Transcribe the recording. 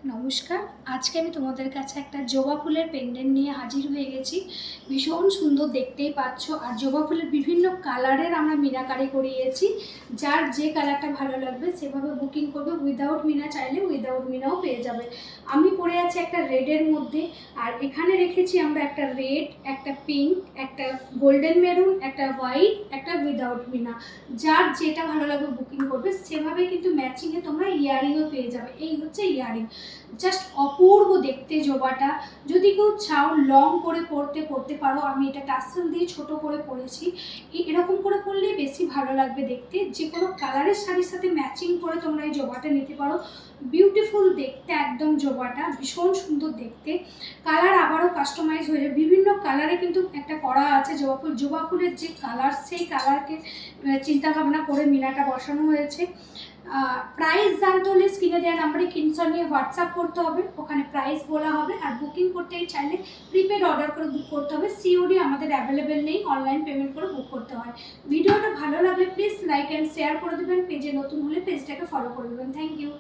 নমস্কার। আজকে আমি তোমাদের কাছে একটা জবা ফুলের পেন্ডেন্ট নিয়ে হাজির হয়ে গেছি। ভীষণ সুন্দর, দেখতেই পাচ্ছ। আর জবা ফুলের বিভিন্ন কালারের আমরা মিনাকারি করিয়েছি। যার যে কালারটা ভালো লাগবে সেভাবে বুকিং করবে। উইদাউট মিনা চাইলে উইদাউট মিনাও পেয়ে যাবে। আমি পরে আছি একটা রেডের মধ্যে, আর এখানে রেখেছি আমরা একটা রেড, একটা পিঙ্ক, একটা গোল্ডেন মেরুন, একটা হোয়াইট, একটা উইদাউট মিনা। যার যেটা ভালো লাগবে বুকিং করবে। সেভাবে কিন্তু ম্যাচিংয়ে তোমরা ইয়ারিংও পেয়ে যাবে। এই হচ্ছে ইয়ারিং। জাস্ট অপূর্ব দেখতে জবাটা। যদি কেউ চাও লং করে পরতে পারো। আমি এটা টাসেল দিয়ে ছোট করে পরেছি। এরকম করে পরলেই বেশি ভালো লাগবে দেখতে। যে কোনো কালারের শাড়ির সাথে ম্যাচিং করে তোমরা এই জবাটা নিতে পারো। বিউটিফুল দেখতে একদম জবাটা, ভীষণ সুন্দর দেখতে। কালার আবারও কাস্টমাইজ হয়ে যাবে। বিভিন্ন কালারে কিন্তু একটা করা আছে জবা ফুলের যে কালার, সেই কালারকে চিন্তা ভাবনা করে মিনাটা বসানো হয়েছে। প্রাইস জানতে হলে স্ক্রিনে দেওয়া নাম্বারে স্ক্রিনশট নিয়ে হোয়াটসঅ্যাপ করতে হবে। ওখানে প্রাইস বলা হবে। আর বুকিং করতে চাইলে প্রিপেড অর্ডার করে বুক করতে হবে। সিওডি আমাদের অ্যাভেলেবেল নেই, অনলাইন পেমেন্ট করে বুক করতে হয়। ভিডিওটা ভালো লাগলে প্লিজ লাইক অ্যান্ড শেয়ার করে দেবেন। পেজে নতুন হলে পেজটাকে ফলো করে দেবেন। Thank you.